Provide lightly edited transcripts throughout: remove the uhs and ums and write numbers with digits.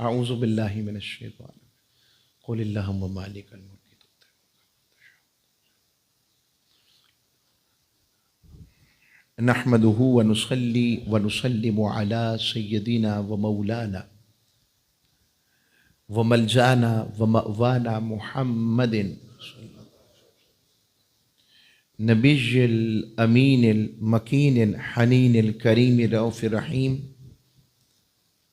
اعوذ باللہ من الشیطان قل اللہم مالک الملک نحمده ونصلي ونسلم على سيدنا ومولانا وملجانا ومأوانا محمد نبي الأمين المكين الحنين الكريم الرؤوف الرحيم.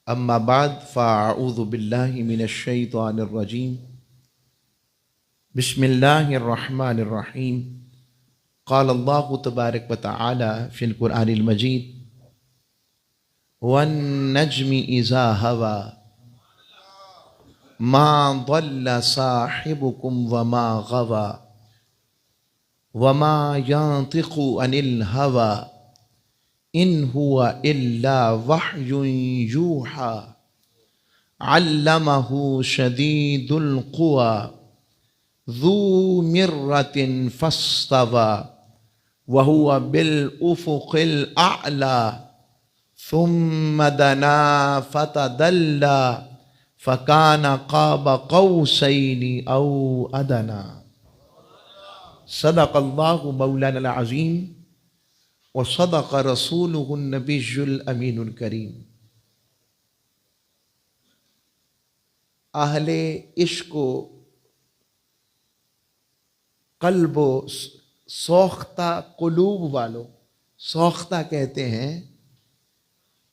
أما بعد فأعوذ بالله من الشيطان الرجيم. بسم الله الرحمن الرحيم. قال الله تبارك وتعالى في القرآن المجيد والنجم إذا هوى ما ضل صاحبكم وما غوى وما ينطق عن الهوى إن هو إلا وحي يوحى علمه شديد القوى ذو مرة فاستوى وهو بالأفق الأعلى ثم دنا فتدلى فكان قاب قوسين أو أدنى. صدق الله مولانا العظيم وصدق رسوله النبي الأمين الكريم. اہل عشق و قلب و سوختہ قلوب والوں، سوختہ کہتے ہیں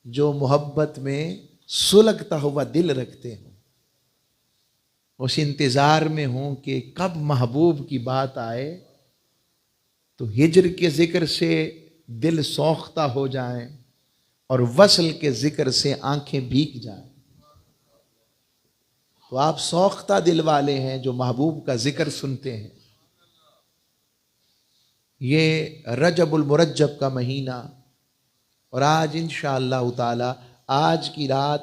جو محبت میں سلگتا ہوا دل رکھتے ہوں، اس انتظار میں ہوں کہ کب محبوب کی بات آئے تو ہجر کے ذکر سے دل سوختہ ہو جائیں اور وصل کے ذکر سے آنکھیں بھیگ جائیں. تو آپ سوختہ دل والے ہیں جو محبوب کا ذکر سنتے ہیں. یہ رجب المرجب کا مہینہ، اور آج انشاءاللہ تعالی آج کی رات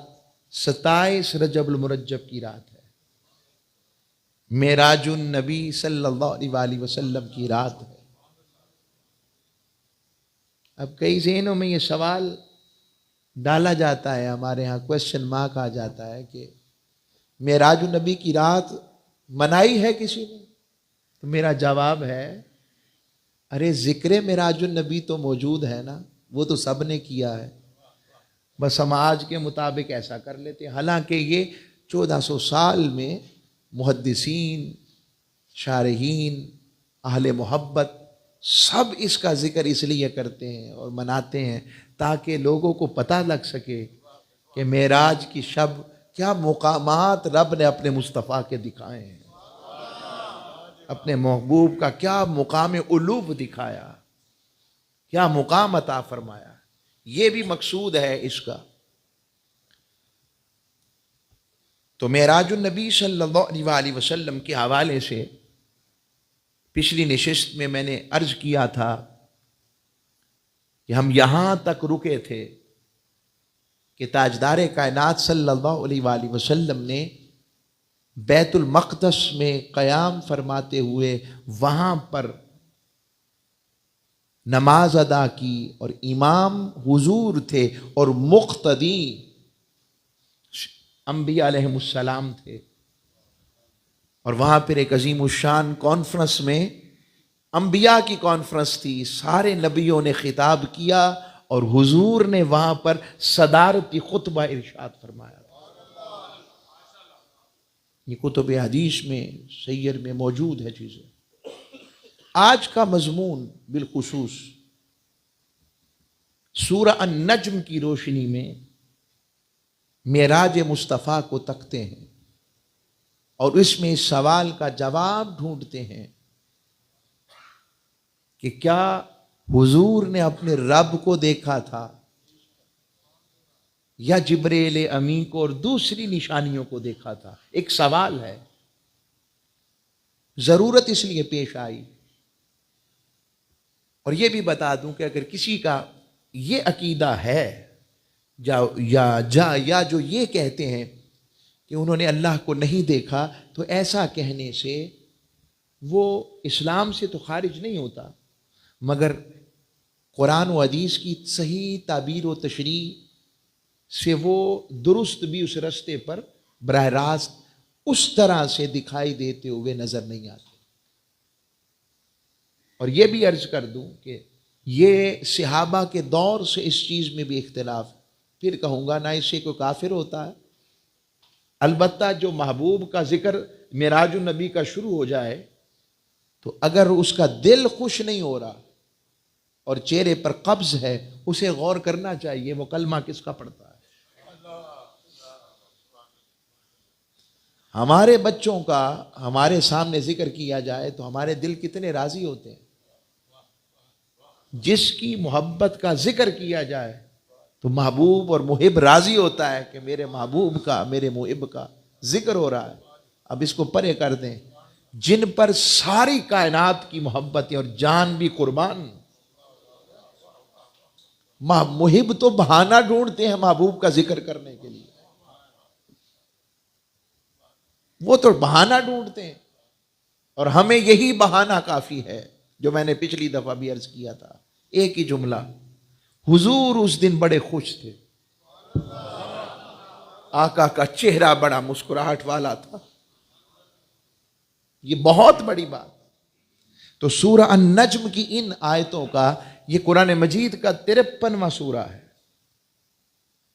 27 رجب المرجب کی رات ہے، معراج النبی صلی اللہ علیہ وسلم کی رات ہے. اب کئی ذہنوں میں یہ سوال ڈالا جاتا ہے، ہمارے ہاں کوشچن مارک آ جاتا ہے کہ معراج النبی کی رات منائی ہے کسی نے؟ تو میرا جواب ہے ارے ذکر معراج النبی تو موجود ہے نا، وہ تو سب نے کیا ہے، بس ہم آج کے مطابق ایسا کر لیتے ہیں. حالانکہ یہ 1400 سال میں محدثین، شارحین، اہل محبت سب اس کا ذکر اس لیے کرتے ہیں اور مناتے ہیں تاکہ لوگوں کو پتہ لگ سکے کہ معراج کی شب کیا مقامات رب نے اپنے مصطفیٰ کے دکھائے ہیں، اپنے محبوب کا کیا مقام علو دکھایا، کیا مقام عطا فرمایا. یہ بھی مقصود ہے اس کا. تو معراج النبی صلی اللہ علیہ وسلم کے حوالے سے پچھلی نشست میں میں نے عرض کیا تھا کہ ہم یہاں تک رکے تھے کہ تاجدار کائنات صلی اللہ علیہ وسلم نے بیت المقدس میں قیام فرماتے ہوئے وہاں پر نماز ادا کی، اور امام حضور تھے اور مقتدی انبیاء علیہ السلام تھے. اور وہاں پھر ایک عظیم الشان کانفرنس میں، انبیاء کی کانفرنس تھی، سارے نبیوں نے خطاب کیا اور حضور نے وہاں پر صدارتی خطبہ ارشاد فرمایا. یہ کتب حدیث میں سیر میں موجود ہے چیزیں. آج کا مضمون بالخصوص سورہ النجم کی روشنی میں معراج مصطفیٰ کو تکتے ہیں اور اس میں اس سوال کا جواب ڈھونڈتے ہیں کہ کیا حضور نے اپنے رب کو دیکھا تھا یا جبریل امین کو اور دوسری نشانیوں کو دیکھا تھا. ایک سوال ہے، ضرورت اس لیے پیش آئی. اور یہ بھی بتا دوں کہ اگر کسی کا یہ عقیدہ ہے یا جو یہ کہتے ہیں کہ انہوں نے اللہ کو نہیں دیکھا، تو ایسا کہنے سے وہ اسلام سے تو خارج نہیں ہوتا، مگر قرآن و حدیث کی صحیح تعبیر و تشریح سے وہ درست بھی اس رستے پر براہ راست اس طرح سے دکھائی دیتے ہوئے نظر نہیں آتے۔ اور یہ بھی عرض کر دوں کہ یہ صحابہ کے دور سے اس چیز میں بھی اختلاف ہے، پھر کہوں گا نہ اس سے کوئی کافر ہوتا ہے۔ البتہ جو محبوب کا ذکر معراج النبی کا شروع ہو جائے تو اگر اس کا دل خوش نہیں ہو رہا اور چہرے پر قبض ہے، اسے غور کرنا چاہیے وہ کلمہ کس کا پڑھتا ہے۔ ہمارے بچوں کا ہمارے سامنے ذکر کیا جائے تو ہمارے دل کتنے راضی ہوتے ہیں۔ جس کی محبت کا ذکر کیا جائے تو محبوب اور محب راضی ہوتا ہے کہ میرے محبوب کا، میرے محب کا ذکر ہو رہا ہے۔ اب اس کو پرے کر دیں، جن پر ساری کائنات کی محبت ہے اور جان بھی قربان، محب تو بہانہ ڈھونڈتے ہیں محبوب کا ذکر کرنے کے لیے، وہ تو بہانہ ڈھونڈتے ہیں، اور ہمیں یہی بہانہ کافی ہے جو میں نے پچھلی دفعہ بھی عرض کیا تھا۔ ایک ہی جملہ، حضور اس دن بڑے خوش تھے، آقا کا چہرہ بڑا مسکراہٹ والا تھا۔ یہ بہت بڑی بات۔ تو سورہ النجم کی ان آیتوں کا، یہ قرآن مجید کا 53واں سورہ ہے،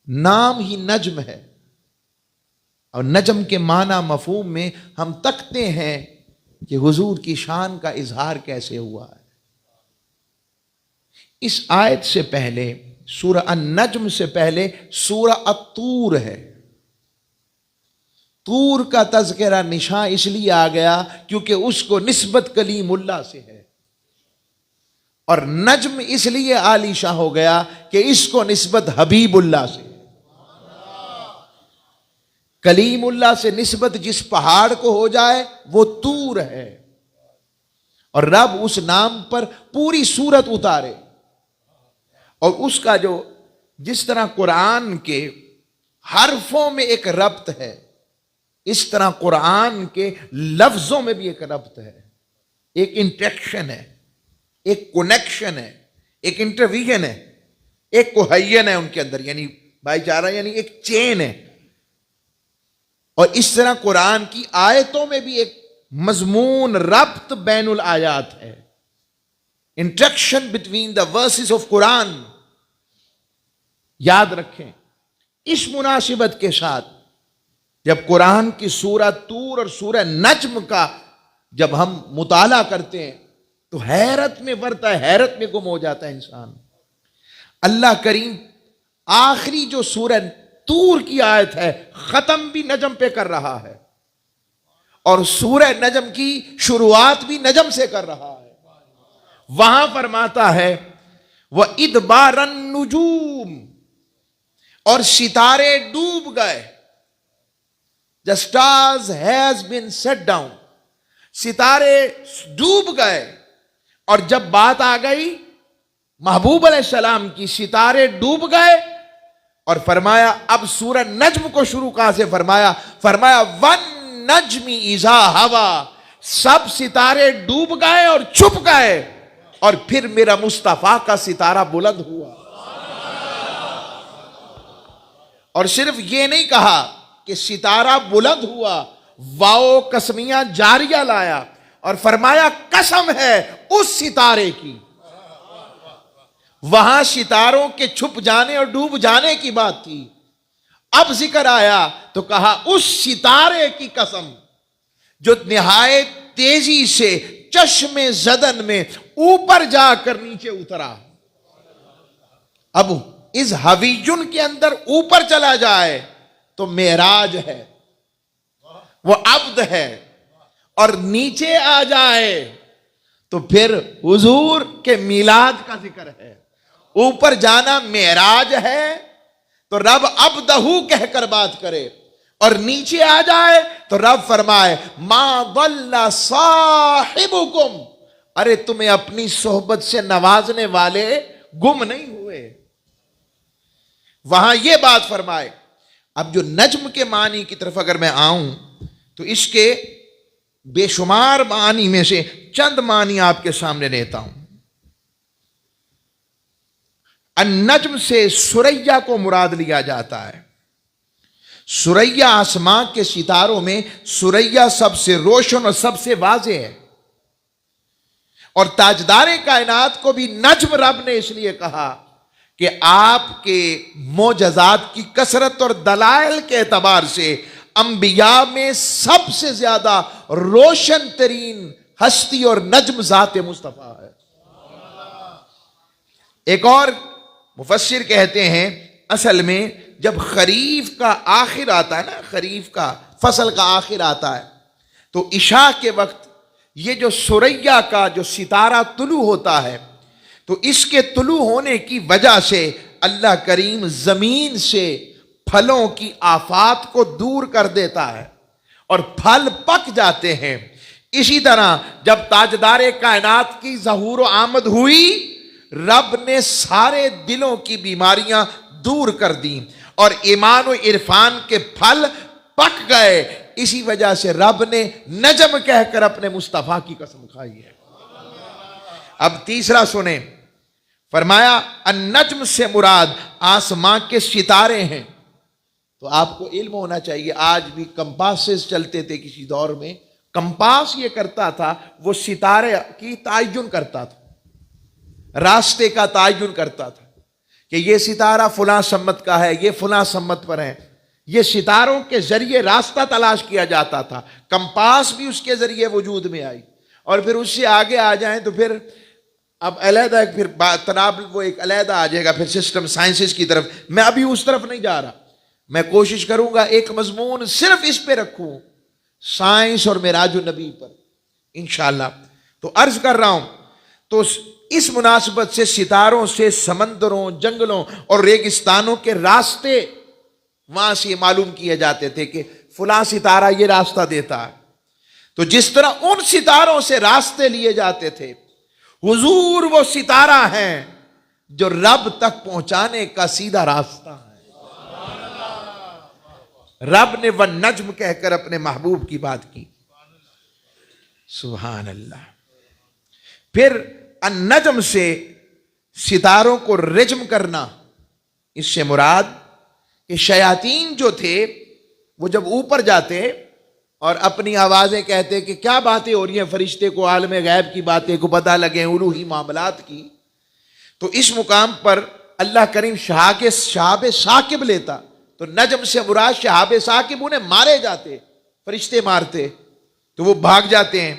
نام ہی نجم ہے، اور نجم کے معنی مفہوم میں ہم تکتے ہیں کہ حضور کی شان کا اظہار کیسے ہوا ہے۔ اس آیت سے پہلے، سورہ النجم سے پہلے سورہ الطور ہے۔ طور کا تذکرہ نشان اس لیے آ گیا کیونکہ اس کو نسبت کلیم اللہ سے ہے، اور نجم اس لیے عالی شاہ ہو گیا کہ اس کو نسبت حبیب اللہ سے ہے۔ کلیم اللہ سے نسبت جس پہاڑ کو ہو جائے وہ طور ہے، اور رب اس نام پر پوری سورت اتارے، اور اس کا جو جس طرح قرآن کے حرفوں میں ایک ربط ہے، اس طرح قرآن کے لفظوں میں بھی ایک ربط ہے، ایک انٹریکشن ہے، ایک کنیکشن ہے، ایک انٹرویژن ہے، ایک کوہین ہے ان کے اندر، یعنی بھائی چارہ، یعنی ایک چین ہے۔ اور اس طرح قرآن کی آیتوں میں بھی ایک مضمون ربط بین الآیات ہے، interaction between the verses of Quran. یاد رکھیں، اس مناسبت کے ساتھ جب قرآن کی سورہ طور اور سورہ نجم کا جب ہم مطالعہ کرتے ہیں تو حیرت میں ورتا ہے، حیرت میں گم ہو جاتا ہے انسان۔ اللہ کریم آخری جو سورہ طور کی آیت ہے ختم بھی نجم پہ کر رہا ہے، اور سورہ نجم کی شروعات بھی نجم سے کر رہا ہے۔ وہاں فرماتا ہے وَإِدْبَارَ النُّجُومِ، اور ستارے ڈوب گئے۔ The stars has been set down، ستارے ڈوب گئے۔ اور جب بات آ گئی محبوب علیہ السلام کی، ستارے ڈوب گئے، اور فرمایا اب سورہ نجم کو شروع کہاں سے فرمایا؟ فرمایا وَالنَّجْمِ إِذَا هَوَىٰ، سب ستارے ڈوب گئے اور چھپ گئے، اور پھر میرا مصطفیٰ کا ستارہ بلند ہوا۔ اور صرف یہ نہیں کہا کہ ستارہ بلند ہوا، واو قسمیہ جاریہ لایا اور فرمایا قسم ہے اس ستارے کی۔ وہاں ستاروں کے چھپ جانے اور ڈوب جانے کی بات تھی، اب ذکر آیا تو کہا اس ستارے کی قسم جو نہایت تیزی سے چشم زدن میں اوپر جا کر نیچے اترا۔ اب اس حویجن کے اندر اوپر چلا جائے تو معراج ہے، وہ عبد ہے، اور نیچے آ جائے تو پھر حضور کے میلاد کا ذکر ہے۔ اوپر جانا معراج ہے تو رب عبدہ کہہ کر بات کرے، اور نیچے آ جائے تو رب فرمائے ما ضل صاحبکم، ارے تمہیں اپنی صحبت سے نوازنے والے گم نہیں ہوئے۔ وہاں یہ بات فرمائے۔ اب جو نجم کے معنی کی طرف اگر میں آؤں تو اس کے بے شمار معنی میں سے چند معنی آپ کے سامنے لیتا ہوں۔ النجم سے سریا کو مراد لیا جاتا ہے۔ سریا آسمان کے ستاروں میں سریا سب سے روشن اور سب سے واضح ہے، اور تاجدار کائنات کو بھی نجم رب نے اس لیے کہا کہ آپ کے معجزات کی کثرت اور دلائل کے اعتبار سے انبیاء میں سب سے زیادہ روشن ترین ہستی اور نجم ذات مصطفیٰ ہے۔ ایک اور مفسر کہتے ہیں اصل میں جب خریف کا آخر آتا ہے نا، خریف کا فصل کا آخر آتا ہے، تو عشاء کے وقت یہ جو سریا کا جو ستارہ طلوع ہوتا ہے، تو اس کے طلوع ہونے کی وجہ سے اللہ کریم زمین سے پھلوں کی آفات کو دور کر دیتا ہے اور پھل پک جاتے ہیں۔ اسی طرح جب تاجدار کائنات کی ظہور و آمد ہوئی، رب نے سارے دلوں کی بیماریاں دور کر دیں اور ایمان و عرفان کے پھل پک گئے۔ اسی وجہ سے رب نے نجم کہہ کر اپنے مصطفیٰ کی قسم کھائی ہے۔ اب تیسرا سنیں، فرمایا النجم سے مراد آسمان کے ستارے ہیں۔ تو آپ کو علم ہونا چاہیے، آج بھی کمپاسز چلتے تھے، کسی دور میں کمپاس یہ کرتا تھا، وہ ستارے کی تعین کرتا تھا، راستے کا تعین کرتا تھا کہ یہ ستارہ فلاں سمت کا ہے، یہ فلاں سمت پر ہے۔ یہ ستاروں کے ذریعے راستہ تلاش کیا جاتا تھا، کمپاس بھی اس کے ذریعے وجود میں آئی۔ اور پھر اس سے آگے آ جائیں تو پھر اب علیحدہ پھر تناب وہ ایک علیحدہ آ جائے گا پھر سسٹم سائنسز کی طرف۔ میں ابھی اس طرف نہیں جا رہا، میں کوشش کروں گا ایک مضمون صرف اس پہ رکھوں، سائنس اور معراج النبی پر انشاءاللہ۔ تو عرض کر رہا ہوں، تو اس مناسبت سے ستاروں سے سمندروں، جنگلوں اور ریگستانوں کے راستے وہاں سے معلوم کیے جاتے تھے کہ فلاں ستارہ یہ راستہ دیتا ہے۔ تو جس طرح ان ستاروں سے راستے لیے جاتے تھے، حضور وہ ستارہ ہیں جو رب تک پہنچانے کا سیدھا راستہ ہے۔ رب نے والنجم کہہ کر اپنے محبوب کی بات کی، سبحان اللہ۔ پھر النجم سے ستاروں کو رجم کرنا، اس سے مراد کہ شیاطین جو تھے وہ جب اوپر جاتے اور اپنی آوازیں کہتے کہ کیا باتیں ہو رہی ہیں، فرشتے کو عالم غیب کی باتیں کو پتہ لگیں، الوہی معاملات کی، تو اس مقام پر اللہ کریم شہاب ثاقب لیتا۔ تو نجم سے مراد شہاب ثاقب، انہیں مارے جاتے، فرشتے مارتے تو وہ بھاگ جاتے ہیں۔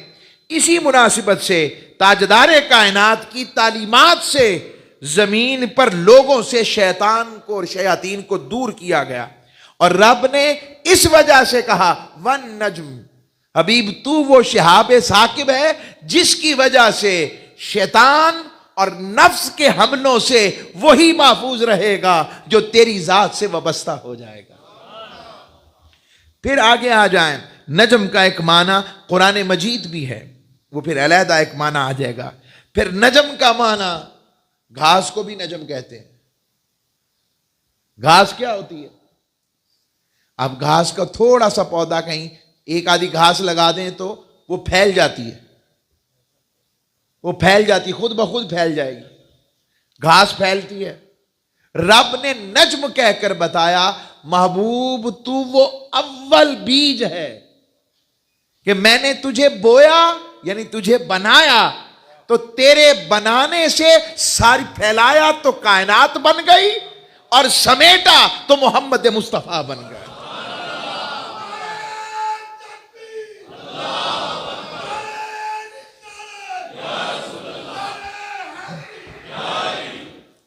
اسی مناسبت سے تاجدار کائنات کی تعلیمات سے زمین پر لوگوں سے شیطان کو اور شیاطین کو دور کیا گیا، اور رب نے اس وجہ سے کہا والنجم، حبیب تو وہ شہاب ثاقب ہے جس کی وجہ سے شیطان اور نفس کے حملوں سے وہی محفوظ رہے گا جو تیری ذات سے وابستہ ہو جائے گا۔ پھر آگے آ جائیں، نجم کا ایک معنی قرآن مجید بھی ہے، وہ پھر علیحدہ ایک معنی آ جائے گا۔ پھر نجم کا معنی، گھاس کو بھی نجم کہتے ہیں۔ گھاس کیا ہوتی ہے؟ اب گھاس کا تھوڑا سا پودا کہیں ایک آدھی گھاس لگا دیں تو وہ پھیل جاتی ہے، وہ پھیل جاتی، خود بخود پھیل جائے گی، گھاس پھیلتی ہے۔ رب نے نجم کہہ کر بتایا محبوب تو وہ اول بیج ہے کہ میں نے تجھے بویا، یعنی تجھے بنایا، تو تیرے بنانے سے ساری پھیلایا تو کائنات بن گئی، اور سمیٹا تو محمد مصطفیٰ بن گیا۔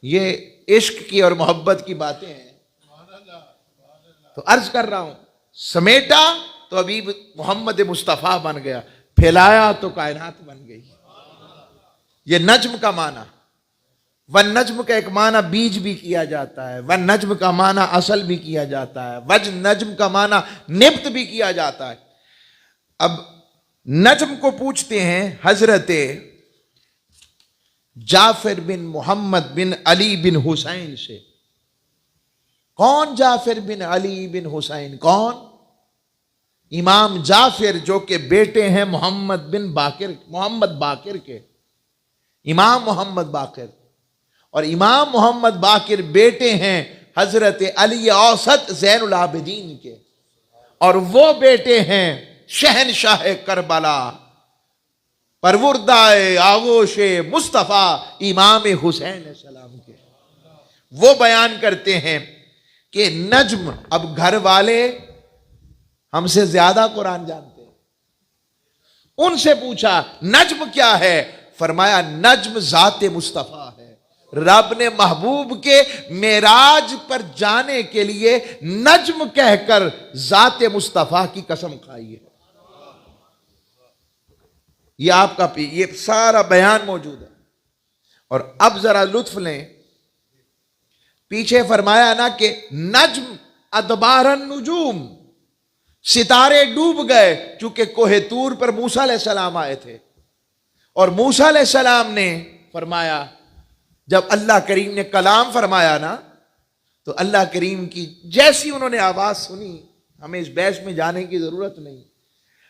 یہ عشق کی اور محبت کی باتیں ہیں۔ تو عرض کر رہا ہوں، سمیٹا تو ابھی محمد مصطفیٰ بن گیا، پھیلایا تو کائنات بن گئی۔ یہ نجم کا معنی۔ والنجم کا ایک معنی بیج بھی کیا جاتا ہے، والنجم کا معنی اصل بھی کیا جاتا ہے، نجم کا معنی نبت بھی کیا جاتا ہے۔ اب نجم کو پوچھتے ہیں حضرت جعفر بن محمد بن علی بن حسین سے۔ کون جعفر بن علی بن حسین؟ کون؟ امام جعفر جو کہ بیٹے ہیں محمد باقر کے، امام محمد باقر، اور امام محمد باقر بیٹے ہیں حضرت علی اوسط زین العابدین کے، اور وہ بیٹے ہیں شہنشاہ کربلا، پروردہ آغوش مصطفیٰ امام حسین السلام کے۔ وہ بیان کرتے ہیں کہ نجم، اب گھر والے ہم سے زیادہ قرآن جانتے ہیں، ان سے پوچھا نجم کیا ہے؟ فرمایا نجم ذات مصطفیٰ ہے۔ رب نے محبوب کے معراج پر جانے کے لیے نجم کہہ کر ذات مصطفیٰ کی قسم کھائی ہے۔ یہ آپ کا یہ سارا بیان موجود ہے۔ اور اب ذرا لطف لیں، پیچھے فرمایا نا کہ نجم ادبار النجوم، ستارے ڈوب گئے، چونکہ کوہ طور پر موسیٰ علیہ السلام آئے تھے، اور موسیٰ علیہ السلام نے فرمایا، جب اللہ کریم نے کلام فرمایا نا، تو اللہ کریم کی جیسی انہوں نے آواز سنی، ہمیں اس بحث میں جانے کی ضرورت نہیں،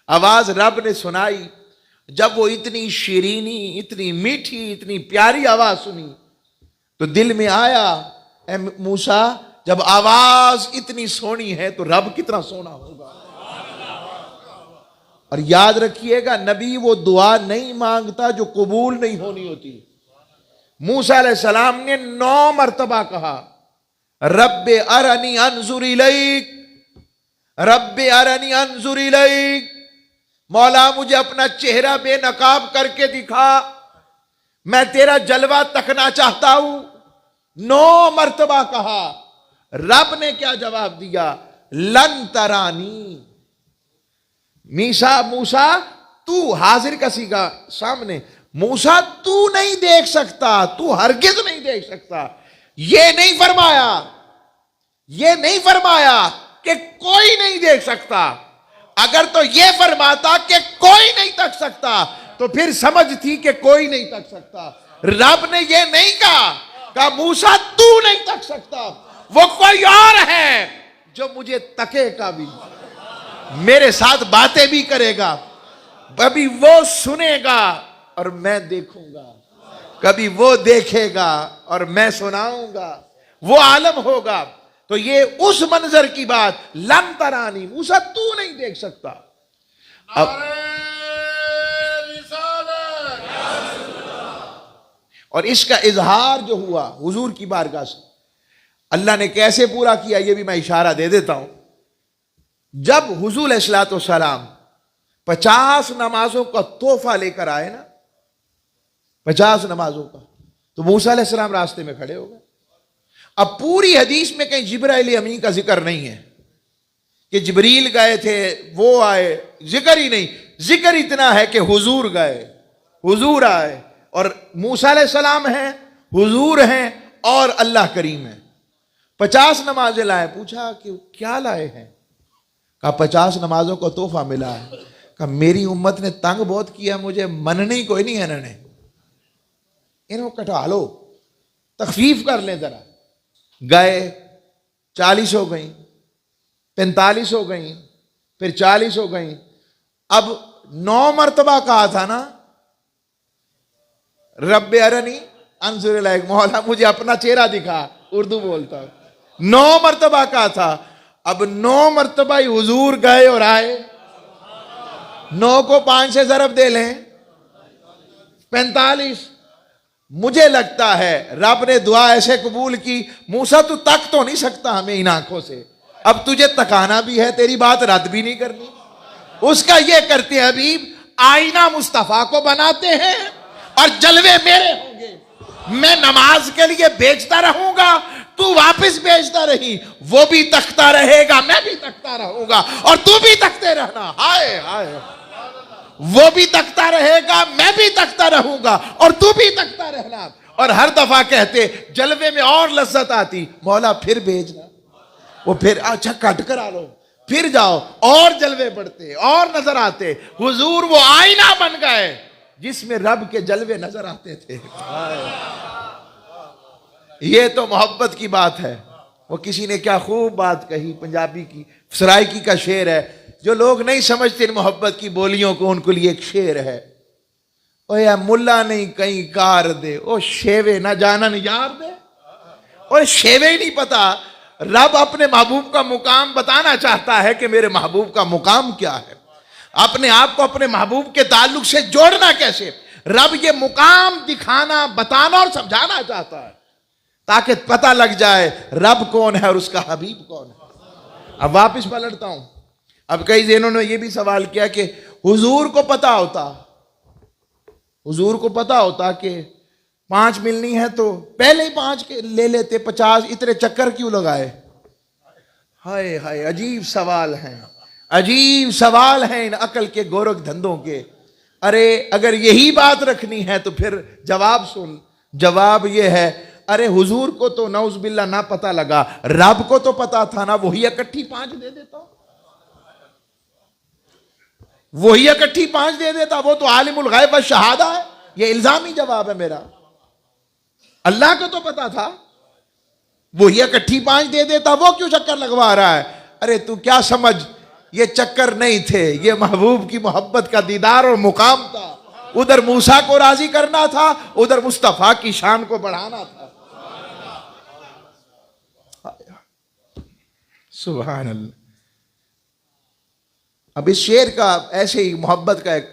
آواز رب نے سنائی، جب وہ اتنی شیرینی، اتنی میٹھی، اتنی پیاری آواز سنی تو دل میں آیا، اے موسیٰ جب آواز اتنی سونی ہے تو رب کتنا سونا ہوگا۔ اور یاد رکھیے گا، نبی وہ دعا نہیں مانگتا جو قبول نہیں ہونی ہوتی۔ موسیٰ علیہ السلام نے 9 مرتبہ کہا رب ارنی انظر الیک، رب ارنی انظر الیک، مولا مجھے اپنا چہرہ بے نقاب کر کے دکھا، میں تیرا جلوہ تکنا چاہتا ہوں۔ 9 مرتبہ کہا، رب نے کیا جواب دیا؟ لن ترانی، موسیٰ تو حاضر کا سیگا سامنے، موسیٰ تو نہیں دیکھ سکتا، تو ہرگز نہیں دیکھ سکتا۔ یہ نہیں فرمایا کہ کوئی نہیں دیکھ سکتا۔ اگر تو یہ فرماتا کہ کوئی نہیں تک سکتا تو پھر سمجھ تھی کہ کوئی نہیں تک سکتا۔ رب نے یہ نہیں کہا موسیٰ تو نہیں تک سکتا، وہ کوئی اور ہے جو مجھے تکے گا بھی، میرے ساتھ باتیں بھی کرے گا، کبھی وہ سنے گا اور میں دیکھوں گا، کبھی وہ دیکھے گا اور میں سناؤں گا، وہ عالم ہوگا۔ تو یہ اس منظر کی بات، لن ترانی، موسیٰ تو نہیں دیکھ سکتا۔ اب اور اس کا اظہار جو ہوا حضور کی بارگاہ سے، اللہ نے کیسے پورا کیا یہ بھی میں اشارہ دے دیتا ہوں۔ جب حضور علیہ الصلوۃ والسلام 50 نمازوں کا تحفہ لے کر آئے نا، 50 نمازوں کا، تو موسیٰ علیہ السلام راستے میں کھڑے ہو گئے۔ اب پوری حدیث میں کہیں جبرائیل امین کا ذکر نہیں ہے کہ جبریل گئے تھے، وہ آئے، ذکر ہی نہیں، ذکر اتنا ہے کہ حضور گئے، حضور آئے، اور موسیٰ علیہ السلام ہیں، حضور ہیں، اور اللہ کریم ہے۔ 50 نمازیں لائے، پوچھا کہ کیا لائے ہیں؟ کہا 50 نمازوں کو تحفہ ملا ہے۔ کہا میری امت نے تنگ بہت کیا، مجھے مننی کوئی نہیں ہے، انہوں کٹا لو، تخفیف کر لیں ذرا۔ گئے، 40 ہو گئیں، 45 ہو گئیں، پھر 40 ہو گئیں۔ اب 9 مرتبہ کہا تھا نا رب ارنی انظر الیک، مولا مجھے اپنا چہرہ دکھا، اردو بولتا ہوں، 9 مرتبہ کہا تھا۔ اب 9 مرتبہ ہی حضور گئے اور آئے۔ 9 کو 5 سے ضرب دے لیں، 45۔ مجھے لگتا ہے رب نے دعا ایسے قبول کی، موسیٰ تو تک تو نہیں سکتا ہمیں ان آنکھوں سے، اب تجھے تکانا بھی ہے، تیری بات رد بھی نہیں کرنی۔ اس کا یہ کرتے ہیں حبیب، آئینہ مصطفیٰ کو بناتے ہیں اور جلوے میرے ہوں گے، میں نماز کے لیے بیچتا رہوں گا، تو واپس بیچتا رہی، وہ بھی تکتا رہے گا، میں بھی تکتا رہوں گا، اور تو بھی تکتے رہنا۔ ہائے ہائے، وہ بھی تکتا رہے گا، میں بھی تکتا رہوں گا، اور تو بھی تکتا رہنا۔ اور ہر دفعہ کہتے جلوے میں اور لذت آتی، مولا پھر بھیجنا، وہ پھر اچھا کٹ کر آ لو، پھر جاؤ، اور جلوے بڑھتے اور نظر آتے۔ حضور وہ آئینہ بن گئے جس میں رب کے جلوے نظر آتے تھے۔ یہ تو محبت کی بات ہے۔ وہ کسی نے کیا خوب بات کہی، پنجابی کی، سرائکی کا شعر ہے، جو لوگ نہیں سمجھتے ان محبت کی بولیوں کو، ان کے لیے ایک شعر ہے، او یا ملا نہیں کہیں کار دے، او شیوے نہ جانن یار دے۔ اور شیوے ہی نہیں پتا رب اپنے محبوب کا مقام بتانا چاہتا ہے کہ میرے محبوب کا مقام کیا ہے، اپنے آپ کو اپنے محبوب کے تعلق سے جوڑنا کیسے۔ رب یہ مقام دکھانا، بتانا اور سمجھانا چاہتا ہے تاکہ پتہ لگ جائے رب کون ہے اور اس کا حبیب کون ہے۔ اب واپس پلٹتا ہوں، اب کئی ذہنوں نے یہ بھی سوال کیا کہ حضور کو پتا ہوتا کہ 5 ملنی ہے تو پہلے ہی 5 لے لیتے، 50 اتنے چکر کیوں لگائے؟ ہائے ہائے، عجیب سوال ہیں ان عقل کے گورکھ دھندوں کے۔ ارے اگر یہی بات رکھنی ہے تو پھر جواب سن، جواب یہ ہے ارے حضور کو تو نعوذ باللہ نہ پتہ لگا، رب کو تو پتا تھا نا، وہی اکٹھی 5 دے دیتا، وہ تو عالم الغیب والشہادہ ہے۔ یہ الزامی جواب ہے میرا، اللہ کو تو پتا تھا، وہی اکٹھی 5 دے دیتا، وہ کیوں چکر لگوا رہا ہے؟ ارے تو کیا سمجھ، یہ چکر نہیں تھے، یہ محبوب کی محبت کا دیدار اور مقام تھا۔ ادھر موسیٰ کو راضی کرنا تھا، ادھر مصطفیٰ کی شان کو بڑھانا تھا۔ سبحان اللہ۔ اب اس شعر کا ایسے ہی محبت کا ایک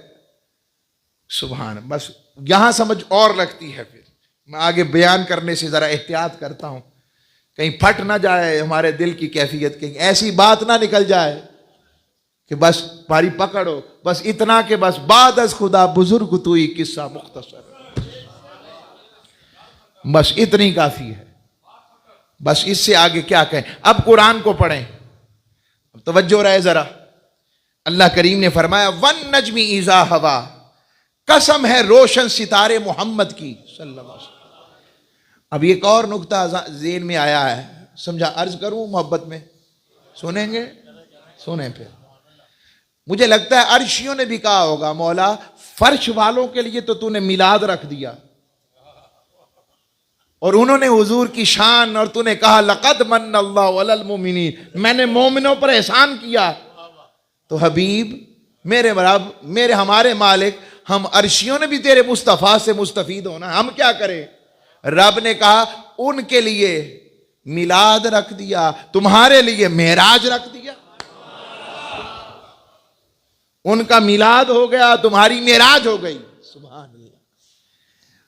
سبحان، بس یہاں سمجھ اور لگتی ہے، پھر میں آگے بیان کرنے سے ذرا احتیاط کرتا ہوں، کہیں پھٹ نہ جائے ہمارے دل کی کیفیت، کہیں ایسی بات نہ نکل جائے کہ بس پاری پکڑو، بس اتنا کہ بس بعد از خدا بزرگ توئی قصہ مختصر، بس اتنی کافی ہے، بس اس سے آگے کیا کہیں۔ اب قرآن کو پڑھیں، اب توجہ رہے ذرا۔ اللہ کریم نے فرمایا وَالنَّجْمِ إِذَا هَوَىٰ، قسم ہے روشن ستارے محمد کی صلی اللہ علیہ وسلم۔ اب ایک اور نکتہ ذہن میں آیا ہے، سمجھا، عرض کروں محبت میں؟ سنیں گے؟ سنیں پھر۔ مجھے لگتا ہے عرشیوں نے بھی کہا ہوگا مولا فرش والوں کے لیے تو نے میلاد رکھ دیا، اور انہوں نے حضور کی شان، اور نے کہا لقد من اللہ علی المؤمنین، میں نے مومنوں پر احسان کیا۔ تو حبیب میرے رب، میرے ہمارے مالک، ہم عرشیوں نے بھی تیرے مصطفیٰ سے مستفید ہونا، ہم کیا کریں؟ رب نے کہا ان کے لیے میلاد رکھ دیا، تمہارے لیے معراج رکھ دیا، ان کا میلاد ہو گیا، تمہاری معراج ہو گئی۔ سبحان اللہ۔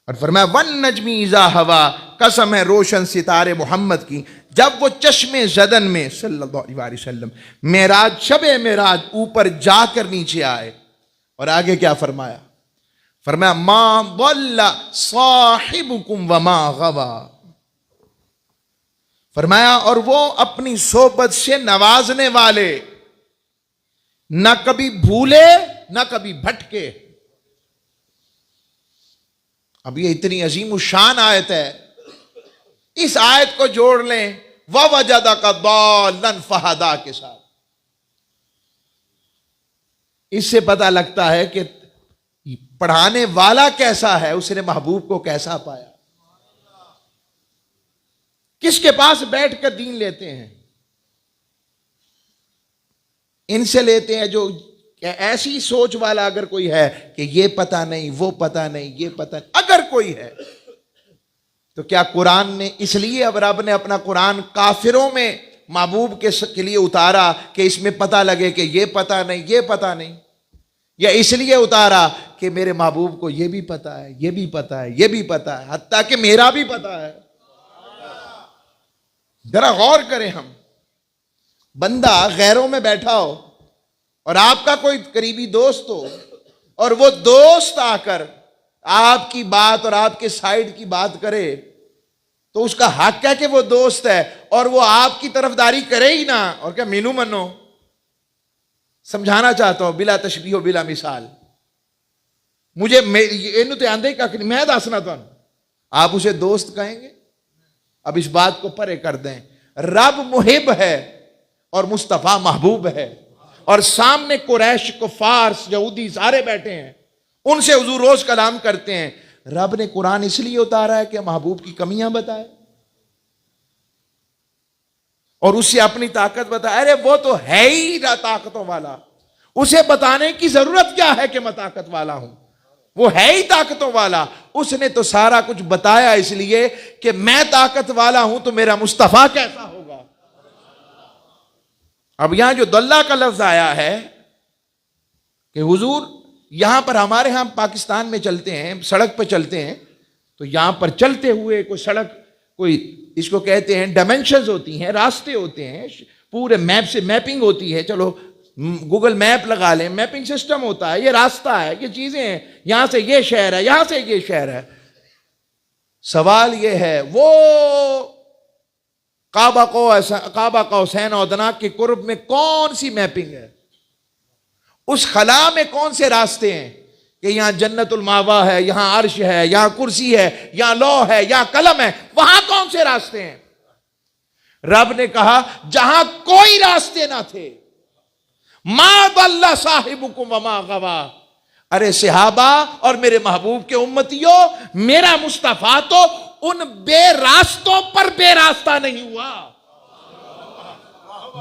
اور فرمایا وَالنَّجْمِ إِذَا هَوَىٰ، قسم ہے روشن ستارے محمد کی، جب وہ چشم زدن میں صلی اللہ علیہ وسلم معراج، شب معراج اوپر جا کر نیچے آئے، اور آگے کیا فرمایا؟ فرمایا مَا ضَلَّ صَاحِبُكُمْ وَمَا غَوَىٰ، فرمایا اور وہ اپنی صحبت سے نوازنے والے نہ کبھی بھولے نہ کبھی بھٹکے۔ اب یہ اتنی عظیم الشان آیت ہے، اس آیت کو جوڑ لیں وَوَجَدَكَ ضَالًّا فَہَدَىٰ کے ساتھ، اس سے پتہ لگتا ہے کہ پڑھانے والا کیسا ہے، اس نے محبوب کو کیسا پایا، کس کے پاس بیٹھ کر دین لیتے ہیں۔ ان سے لیتے ہیں جو ایسی سوچ والا اگر کوئی ہے کہ یہ پتہ نہیں، وہ پتہ نہیں، یہ پتہ نہیں، اگر کوئی ہے تو کیا قرآن نے اس لیے اب رب نے اپنا قرآن کافروں میں محبوب کے لیے اتارا کہ اس میں پتہ لگے کہ یہ پتہ نہیں، یہ پتہ نہیں، یا اس لیے اتارا کہ میرے محبوب کو یہ بھی پتہ ہے، یہ بھی پتہ ہے، یہ بھی پتہ ہے، حتیٰ کہ میرا بھی پتہ ہے۔ ذرا غور کریں، ہم بندہ غیروں میں بیٹھا ہو اور آپ کا کوئی قریبی دوست ہو، اور وہ دوست آ کر آپ کی بات اور آپ کے سائیڈ کی بات کرے، تو اس کا حق ہے کہ وہ دوست ہے اور وہ آپ کی طرفداری کرے ہی نہ، اور کیا مینو منو۔ سمجھانا چاہتا ہوں بلا تشبیہ و بلا مثال، مجھے اینو تے آندے کا میں دسنا تو آپ اسے دوست کہیں گے؟ اب اس بات کو پرے کر دیں، رب محب ہے اور مصطفیٰ محبوب ہے، اور سامنے قریش، کفار، یہودی سارے بیٹھے ہیں، ان سے حضور روز کلام کرتے ہیں۔ رب نے قرآن اس لیے اتارا ہے کہ محبوب کی کمیاں بتائے اور اس سے اپنی طاقت بتائے۔ ارے وہ تو ہے ہی طاقتوں والا، اسے بتانے کی ضرورت کیا ہے کہ میں طاقت والا ہوں، وہ ہے ہی طاقتوں والا۔ اس نے تو سارا کچھ بتایا اس لیے کہ میں طاقت والا ہوں تو میرا مصطفیٰ کیسا ہوگا۔ اب یہاں جو دلہ کا لفظ آیا ہے کہ حضور یہاں پر ہمارے ہاں پاکستان میں چلتے ہیں، سڑک پہ چلتے ہیں، تو یہاں پر چلتے ہوئے کوئی سڑک، کوئی اس کو کہتے ہیں ڈائمینشنز ہوتی ہیں، راستے ہوتے ہیں، پورے میپ سے میپنگ ہوتی ہے. چلو گوگل میپ لگا لیں، میپنگ سسٹم ہوتا ہے، یہ راستہ ہے، یہ چیزیں ہیں، یہاں سے یہ شہر ہے، یہاں سے یہ شہر ہے. سوال یہ ہے وہ کعبہ قوسین و ادنیٰ کے قرب میں کون سی میپنگ ہے؟ اس خلا میں کون سے راستے ہیں کہ یہاں جنت الماوا ہے، یہاں عرش ہے، یہاں کرسی ہے، یہاں لوح ہے، یہاں قلم ہے، وہاں کون سے راستے ہیں؟ رب نے کہا جہاں کوئی راستے نہ تھے، ما ضل صاحبکم وما غوا. ارے صحابہ اور میرے محبوب کے امتیوں، میرا مصطفیٰ تو ان بے راستوں پر بے راستہ نہیں ہوا.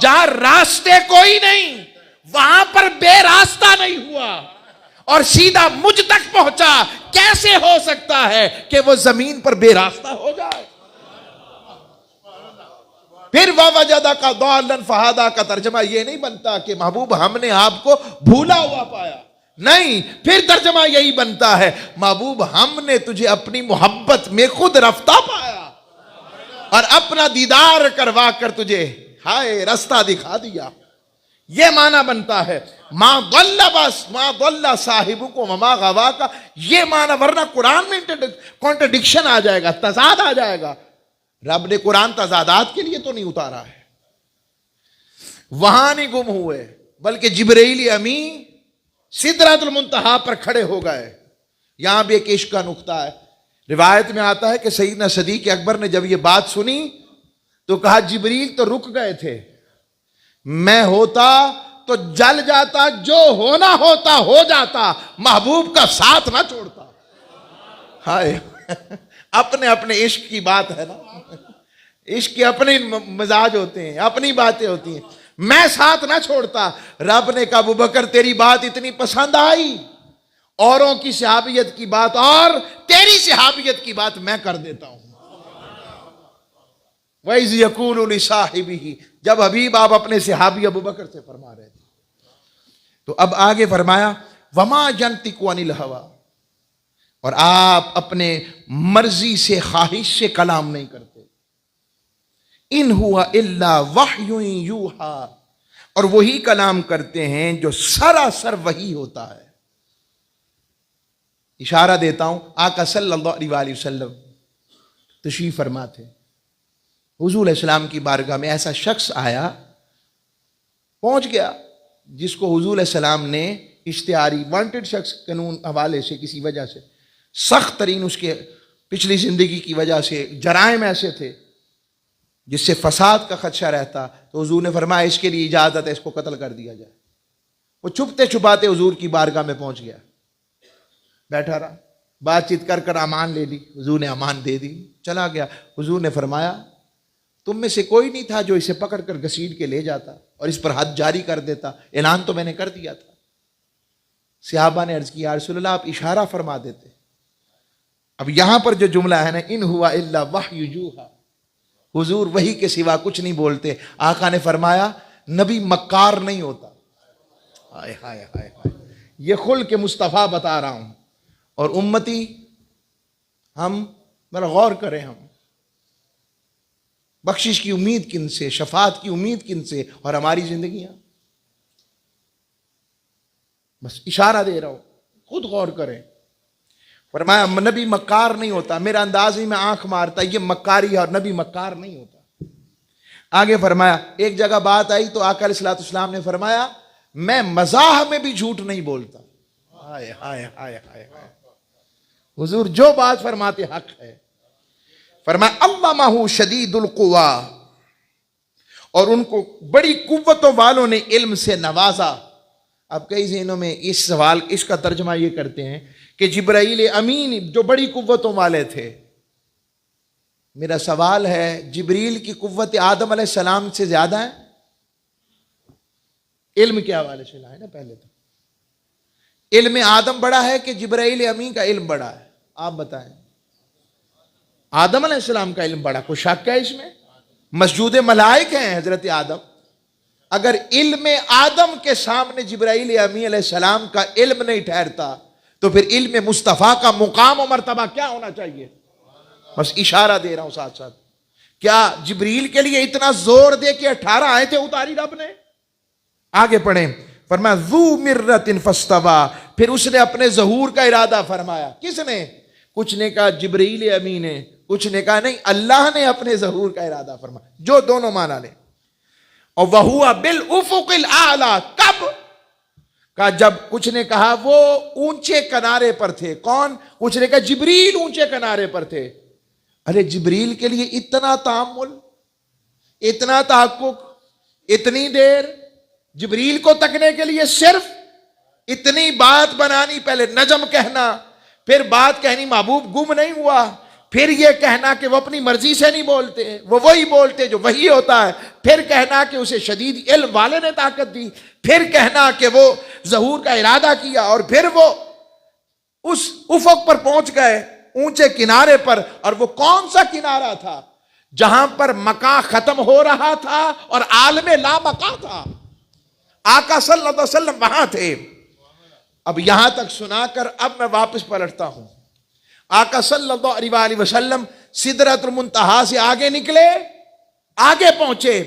جہاں راستے کوئی نہیں وہاں پر بے راستہ نہیں ہوا اور سیدھا مجھ تک پہنچا. کیسے ہو سکتا ہے کہ وہ زمین پر بے راستہ ہو جائے؟ پھر وَوَجَدَكَ ضَالًّا فَهَدَىٰ کا ترجمہ یہ نہیں بنتا کہ محبوب ہم نے آپ کو بھولا ہوا پایا، نہیں، پھر ترجمہ یہی بنتا ہے محبوب ہم نے تجھے اپنی محبت میں خود رفتہ پایا اور اپنا دیدار کروا کر تجھے ہائے رستہ دکھا دیا. یہ معنی بنتا ہے ما ضل صاحبکم وما غوا کا یہ معنی، ورنہ قرآن میں کانٹرڈکشن آ جائے گا، تضاد آ جائے گا. رب نے قرآن تضادات کے لیے تو نہیں اتارا ہے. وہاں نہیں گم ہوئے بلکہ جبرائیل امین سدرۃ المنتہا پر کھڑے ہو گئے. یہاں بھی ایک عشق کا نقطہ ہے. روایت میں آتا ہے کہ سیدنا صدیق اکبر نے جب یہ بات سنی تو کہا جبریل تو رک گئے تھے، میں ہوتا تو جل جاتا، جو ہونا ہوتا ہو جاتا، محبوب کا ساتھ نہ چھوڑتا. ہائے اپنے اپنے عشق کی بات ہے نا، عشق کے اپنے مزاج ہوتے ہیں، اپنی باتیں ہوتی ہیں. میں ساتھ نہ چھوڑتا. رب نے کہا ابوبکر تیری بات اتنی پسند آئی، اوروں کی صحابیت کی بات اور تیری صحابیت کی بات میں کر دیتا ہوں. وَإِذْ يَقُولُ لِصَاحِبِهِ جب حبیب آپ اپنے صحابی ابوبکر سے فرما رہے تھے تو اب آگے فرمایا وَمَا يَنطِقُ عَنِ الْهَوَىٰ، اور آپ اپنے مرضی سے، خواہش سے کلام نہیں کرتے. ان ہوا الا وحی یوحا، اور وہی کلام کرتے ہیں جو سراسر وحی ہوتا ہے. اشارہ دیتا ہوں، آقا صلی اللہ علیہ وآلہ وسلم تشریف فرما تھے. حضور علیہ السلام کی بارگاہ میں ایسا شخص آیا، پہنچ گیا، جس کو حضور علیہ السلام نے اشتہاری وانٹڈ شخص قانون حوالے سے کسی وجہ سے، سخت ترین اس کے پچھلی زندگی کی وجہ سے جرائم ایسے تھے جس سے فساد کا خدشہ رہتا، تو حضور نے فرمایا اس کے لیے اجازت ہے، اس کو قتل کر دیا جائے. وہ چھپتے چھپاتے حضور کی بارگاہ میں پہنچ گیا، بیٹھا رہا، بات چیت کر کر امان لے لی. حضور نے امان دے دی، چلا گیا. حضور نے فرمایا تم میں سے کوئی نہیں تھا جو اسے پکڑ کر گھسیٹ کے لے جاتا اور اس پر حد جاری کر دیتا؟ اعلان تو میں نے کر دیا تھا. صحابہ نے عرض کیا یا رسول اللہ آپ اشارہ فرما دیتے. اب یہاں پر جو جملہ ہے نا ان ہوا الا وحی یوحا، حضور وحی کے سوا کچھ نہیں بولتے. آقا نے فرمایا نبی مکار نہیں ہوتا. ہائے ہائے ہائے ہائے، یہ خلق مصطفیٰ بتا رہا ہوں. اور امتی ہم ذرا غور کریں، ہم بخشش کی امید کن سے، شفاعت کی امید کن سے، اور ہماری زندگیاں. بس اشارہ دے رہا ہوں، خود غور کریں. فرمایا نبی مکار نہیں ہوتا. میرا انداز ہی میں آنکھ مارتا یہ مکاری ہے، اور نبی مکار نہیں ہوتا. آگے فرمایا ایک جگہ بات آئی تو آقا علیہ الصلوۃ والسلام نے فرمایا میں مزاح میں بھی جھوٹ نہیں بولتا. ہائے ہائے ہائے ہائے، حضور جو بات فرماتے حق ہے. فرمایا علمہ شدید القوا، اور ان کو بڑی قوتوں والوں نے علم سے نوازا. اب کئی ذہنوں میں اس سوال، اس کا ترجمہ یہ کرتے ہیں کہ جبرائیل امین جو بڑی قوتوں والے تھے. میرا سوال ہے جبریل کی قوت آدم علیہ السلام سے زیادہ ہے؟ علم کے حوالے سے لائے نا پہلے تو. علم آدم بڑا ہے کہ جبرائیل امین کا علم بڑا ہے؟ آپ بتائیں. آدم علیہ السلام کا علم بڑا، کوئی شک ہے اس میں؟ مسجود ملائک ہیں حضرت آدم، اگر علم آدم کے سامنے جبرائیل امین علیہ السلام کا علم نہیں ٹھہرتا تو پھر علم مصطفیٰ کا مقام و مرتبہ کیا ہونا چاہیے؟ بس اشارہ دے رہا ہوں ساتھ ساتھ. کیا جبریل کے لیے اتنا زور دے کے 18 آیتیں اتاری رب نے؟ آگے پڑھیں. فرمایا ذو مرۃ فاستوی، پھر اس نے اپنے ظہور کا ارادہ فرمایا. کس نے؟ کچھ نے کہا جبریل امین نے، کچھ نے کہا نہیں اللہ نے اپنے ظہور کا ارادہ فرمایا، جو دونوں معنی لیں. اور وَهُوَ بِالْأُفُقِ الْأَعْلَى، کب؟ کہا جب کچھ نے کہا وہ اونچے کنارے پر تھے. کون؟ کچھ نے کہا جبریل اونچے کنارے پر تھے. ارے جبریل کے لیے اتنا تامل، اتنا تحقق، اتنی دیر، جبریل کو تکنے کے لیے صرف اتنی بات بنانی، پہلے نجم کہنا، پھر بات کہنی محبوب گم نہیں ہوا، پھر یہ کہنا کہ وہ اپنی مرضی سے نہیں بولتے، وہ وہی بولتے جو وہی ہوتا ہے، پھر کہنا کہ اسے شدید علم والے نے طاقت دی، پھر کہنا کہ وہ ظہور کا ارادہ کیا، اور پھر وہ اس افق پر پہنچ گئے، اونچے کنارے پر. اور وہ کون سا کنارہ تھا؟ جہاں پر مکان ختم ہو رہا تھا اور عالم لا بقا تھا. آقا صلی اللہ علیہ وسلم وہاں تھے. اب یہاں تک سنا کر اب میں واپس پلٹتا ہوں. آقا صلی اللہ علیہ وسلم سدرۃ المنتہا سے آگے نکلے، آگے پہنچے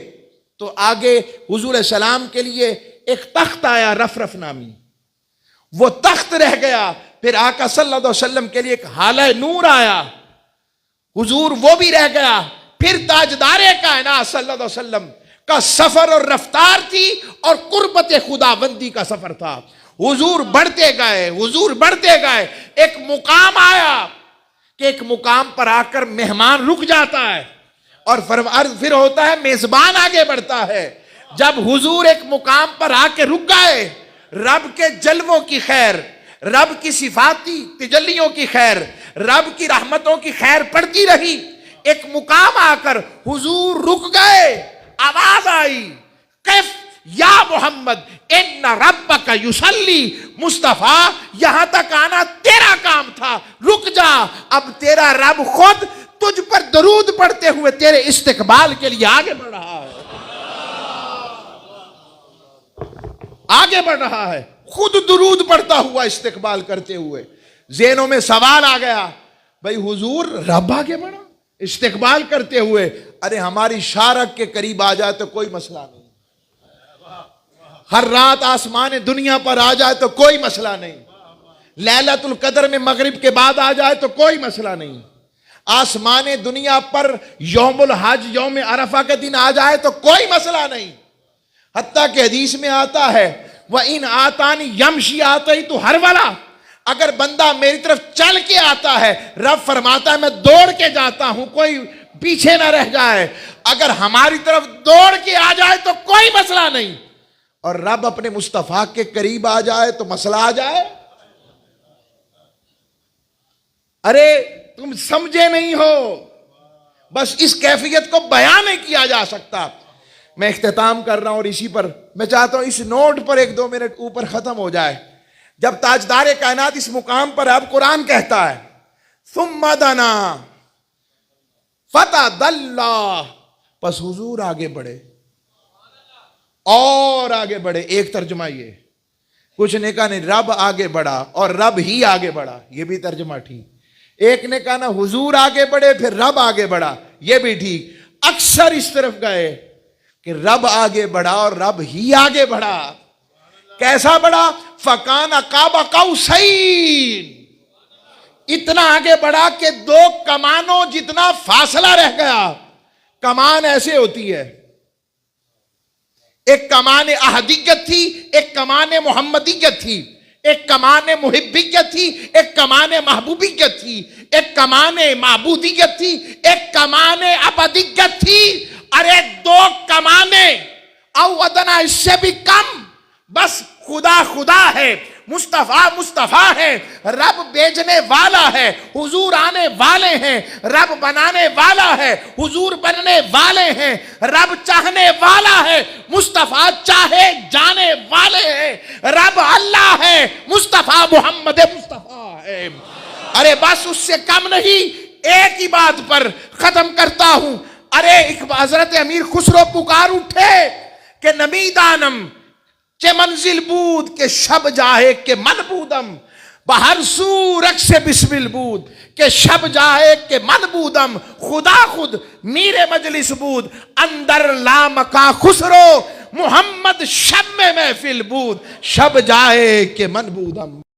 تو آگے حضور علیہ السلام کے لیے ایک تخت آیا رفرف نامی، وہ تخت رہ گیا. پھر آقا صلی اللہ علیہ وسلم کے لیے ایک حالہ نور آیا، حضور وہ بھی رہ گیا. پھر تاجدار کائنات صلی اللہ علیہ وسلم کا سفر اور رفتار تھی اور قربت خداوندی کا سفر تھا. حضور بڑھتے گئے، حضور بڑھتے گئے. ایک مقام آیا کہ ایک مقام پر آ کر مہمان رک جاتا ہے اور پھر ہوتا ہے میزبان آگے بڑھتا ہے. جب حضور ایک مقام پر آ کے رک گئے، رب کے جلووں کی خیر، رب کی صفاتی تجلیوں کی خیر، رب کی رحمتوں کی خیر پڑتی رہی. ایک مقام آ کر حضور رک گئے، آواز آئی کیف یا محمد ان ربک یصلی. مصطفیٰ یہاں تک آنا تیرا کام تھا، رک جا، اب تیرا رب خود تجھ پر درود پڑھتے ہوئے تیرے استقبال کے لیے آگے بڑھ رہا ہے، آگے بڑھ رہا ہے، خود درود پڑھتا ہوا استقبال کرتے ہوئے. ذہنوں میں سوال آ گیا، بھائی حضور رب آگے بڑھا استقبال کرتے ہوئے. ارے ہماری شارک کے قریب آ جائے تو کوئی مسئلہ نہیں، ہر رات آسمان دنیا پر آ جائے تو کوئی مسئلہ نہیں، لیلۃ القدر میں مغرب کے بعد آ جائے تو کوئی مسئلہ نہیں، آسمان دنیا پر یوم الحج یوم عرفہ کے دن آ جائے تو کوئی مسئلہ نہیں. حتیٰ کہ حدیث میں آتا ہے وَإِنْ آتَانِ يَمْشِي آتَيْتُ هَرْوَلًا، اگر بندہ میری طرف چل کے آتا ہے رب فرماتا ہے میں دوڑ کے جاتا ہوں، کوئی پیچھے نہ رہ جائے. اگر ہماری طرف دوڑ کے آ جائے تو کوئی مسئلہ نہیں، اور رب اپنے مصطفیٰ کے قریب آ جائے تو مسئلہ آ جائے. ارے تم سمجھے نہیں ہو، بس اس کیفیت کو بیان نہیں کیا جا سکتا. میں اختتام کر رہا ہوں اور اسی پر میں چاہتا ہوں اس نوٹ پر 1-2 منٹ اوپر ختم ہو جائے. جب تاجدار کائنات اس مقام پر اب قرآن کہتا ہے ثم دنا فتدلی، پس حضور آگے بڑھے اور آگے بڑھے. ایک ترجمہ یہ، کچھ نے کہا نہیں رب آگے بڑھا اور رب ہی آگے بڑھا، یہ بھی ترجمہ ٹھیک. ایک نے کہا نا حضور آگے بڑھے پھر رب آگے بڑھا، یہ بھی ٹھیک. اکثر اس طرف گئے کہ رب آگے بڑھا اور رب ہی آگے بڑھا. کیسا بڑھا؟ فَكَانَ قَابَ قَوْسَيْنِ، اتنا آگے بڑھا کہ 2 کمانوں جتنا فاصلہ رہ گیا. کمان ایسے ہوتی ہے، ایک کمان احدیت تھی، ایک کمان محمدیت تھی، ایک کمان محبیت تھی، ایک کمان محبوبیت تھی، ایک کمان معبودیت تھی، ایک کمان ابدیت تھی. ارے 2 کمانیں او ادنا اس سے بھی کم. بس خدا خدا ہے، مصطفیٰ مصطفیٰ ہے، رب بیچنے والا ہے، حضور آنے والے ہیں، رب بنانے والا ہے، حضور بننے والے ہیں، رب چاہنے والا ہے، مصطفیٰ چاہے جانے والے ہیں، رب اللہ ہے، مصطفیٰ محمد مصطفیٰ ہے. ارے بس اس سے کم نہیں. ایک ہی بات پر ختم کرتا ہوں. ارے حضرت امیر خسرو پکار اٹھے کہ نمیدانم چه منزل بود که شب جاهه که من بودم به هر سو رقص بسمل بود که شب جاهه که من بودم خدا خود میر مجلس بود اندر لامکا خسرو محمد شب محفل بود شب جاهه که من بودم.